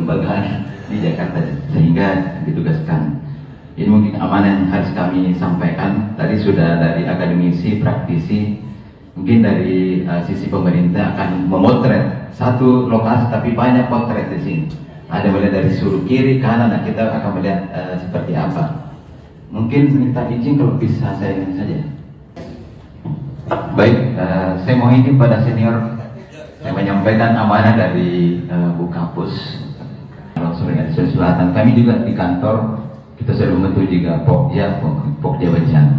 kelembagaan di Jakarta sehingga ditugaskan. Ini mungkin amanah yang harus kami sampaikan. Tadi sudah dari akademisi, praktisi, mungkin dari sisi pemerintah akan memotret satu lokasi tapi banyak potret di sini. Ada melihat dari sudut kiri, kanan, dan kita akan melihat seperti apa. Mungkin minta izin kalau bisa saya ini saja. Baik, saya mau izin pada senior, saya menyampaikan amanah dari Bu Kapus Sulawesi Selatan. Kami juga di kantor kita sudah membentuk juga Pokja Bencana.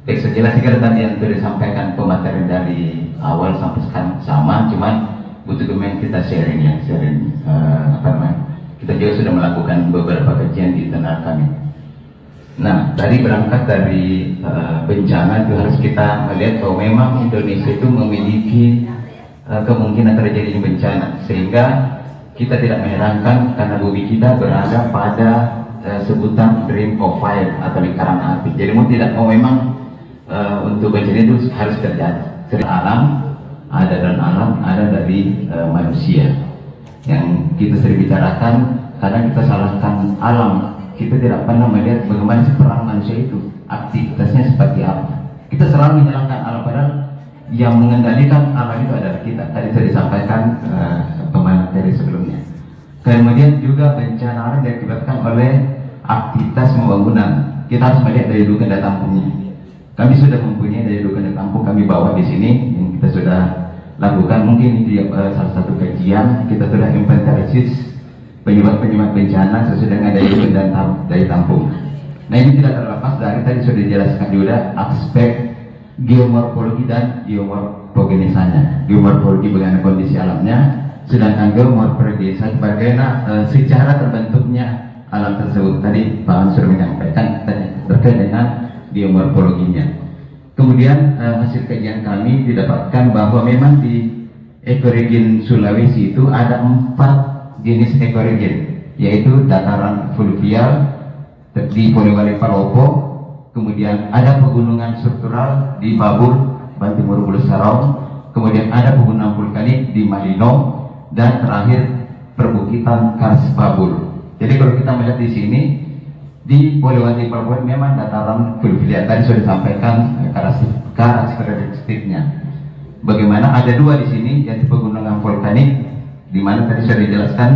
Baik, sejelas tadi yang sudah disampaikan pematerian dari awal sampai sekarang sama, cuman butuh kemudian kita sharing ya, kita juga sudah melakukan beberapa kajian di internal kami. Nah, tadi berangkat dari bencana itu harus kita melihat bahwa memang Indonesia itu memiliki kemungkinan terjadi bencana, sehingga kita tidak mengherankan karena bumi kita berada pada sebutan ring of fire atau lingkaran api. Jadi mau tidak mau memang untuk bencana itu harus terjadi. Alam ada dan alam ada dari manusia. Yang kita sering bicarakan, kadang kita salahkan alam, kita tidak pernah melihat bagaimana peran manusia itu, aktivitasnya seperti apa. Kita selalu menyalahkan alam, padahal yang mengendalikan alam itu adalah kita. Tadi saya disampaikan pemateri sebelumnya. Kemudian juga bencana alam diakibatkan oleh aktivitas pembangunan. Kita harus melihat dari dulu daya tampungnya. Kami sudah mempunyai dari dulu daya tampung, kami bawa di sini yang kita sudah lakukan. Mungkin itu salah satu kajian, kita sudah inventarisasi penyebab bencana sesuai dengan daya tampung. Nah, ini tidak terlepas dari tadi sudah dijelaskan juga aspek geomorfologi dan geomorfogenesanya. Geomorfologi bagaimana kondisi alamnya, sedangkan geomorfologi bagaimana secara terbentuknya alam tersebut. Tadi Pak Ansur menyampaikan terkait dengan geomorfologinya. Kemudian hasil kajian kami didapatkan bahwa memang di ekoregion Sulawesi itu ada 4 jenis ekoregion, yaitu dataran fluvial di Polewali Palopo, kemudian ada pegunungan struktural di Babur, Bantimur Pulau Sarong, kemudian ada pegunungan vulkanik di Malino, dan terakhir perbukitan Kars Babur. Jadi kalau kita melihat di sini di Polewali Palopo memang dataran fluvial, tadi sudah disampaikan karakteristiknya. Bagaimana ada 2 di sini, yaitu pegunungan vulkanik, di mana tadi sudah dijelaskan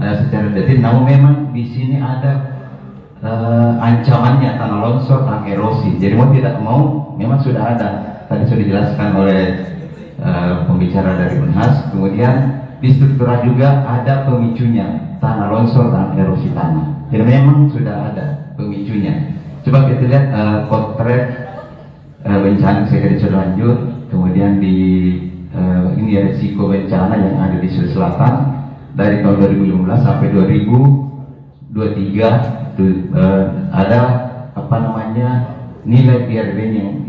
secara detail. Namun memang di sini ada ancamannya tanah longsor, tanah erosi. Jadi mau tidak mau memang sudah ada. Tadi sudah dijelaskan oleh pembicara dari Unhas. Kemudian di struktural juga ada pemicunya, tanah longsor, tanah erosi tanah. Jadi memang sudah ada pemicunya. Coba kita lihat potret bencana saya sudah lanjut. Kemudian di ini risiko bencana yang ada di Sulawesi Selatan dari tahun 2015 sampai 2023 ada nilai PRB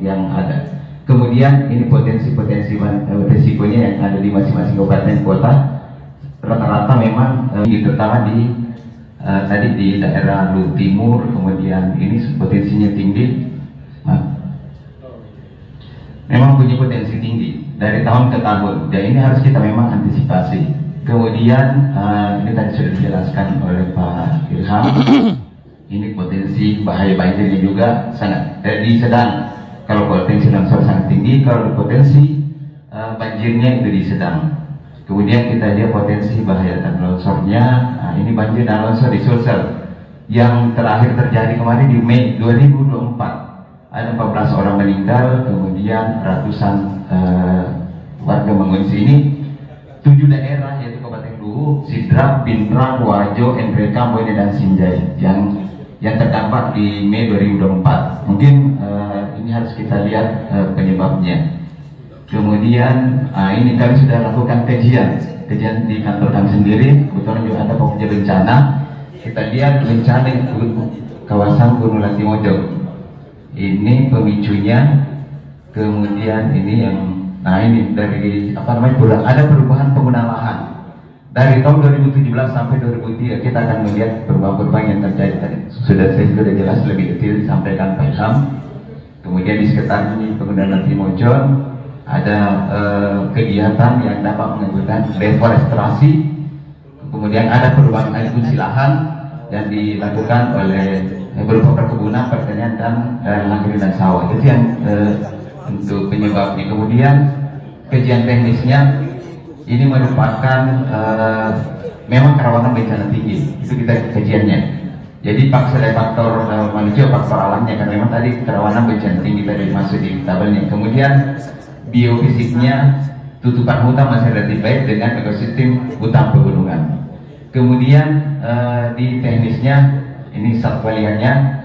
yang ada. Kemudian ini potensi risikonya yang ada di masing-masing kabupaten kota. Rata-rata memang terutama di tadi di daerah Lu Timur, kemudian ini potensinya tinggi. Memang punya potensi tinggi dari tahun ke tahun, dan ini harus kita memang antisipasi. Kemudian ini tadi sudah dijelaskan oleh Pak Ilham, ini potensi bahaya banjirnya juga sangat sedang. Kalau potensi longsor sangat tinggi, kalau potensi banjirnya itu di sedang. Kemudian kita lihat potensi bahaya dan longsornya. Nah, ini banjir dan longsor di Sulsel yang terakhir terjadi kemarin di Mei 2024. Ada 14 orang meninggal, kemudian ratusan warga mengungsi. Ini 7 daerah, yaitu Kabupaten Luwu, Sidrap, Pindrang, Wajo, Endreka, Boyne, dan Sinjai yang terdampak di Mei 2024. Mungkin ini harus kita lihat penyebabnya. Kemudian ini kami sudah lakukan kajian di kantor kami sendiri. Kebetulan juga ada Pokja Bencana. Kita lihat bencana kawasan Gunung Latimojong. Ini pemicunya, kemudian ini yang, ini dari ada perubahan penggunaan lahan dari tahun 2017 sampai 2003. Kita akan melihat perubahan-perubahan yang terjadi tadi. Sudah jelas lebih detail disampaikan Pak Ilham. Kemudian di sekitar ini penggunaan Latimojong ada kegiatan yang dapat menggunakan deforestasi. kemudian ada perubahan alih fungsi lahan yang dilakukan oleh berupa perkebunan, pertanian dan lahan dan sawah. Itu yang untuk penyebabnya. Kemudian kajian teknisnya ini merupakan memang kerawanan bencana tinggi, itu kita kajiannya. Jadi faktor manusia, faktor alamnya, karena memang tadi kerawanan bencana tinggi tadi masuk di tabelnya. Kemudian biofisiknya, tutupan hutan masih relatif baik dengan ekosistem hutan pegunungan. Kemudian di teknisnya ini satwa liarnya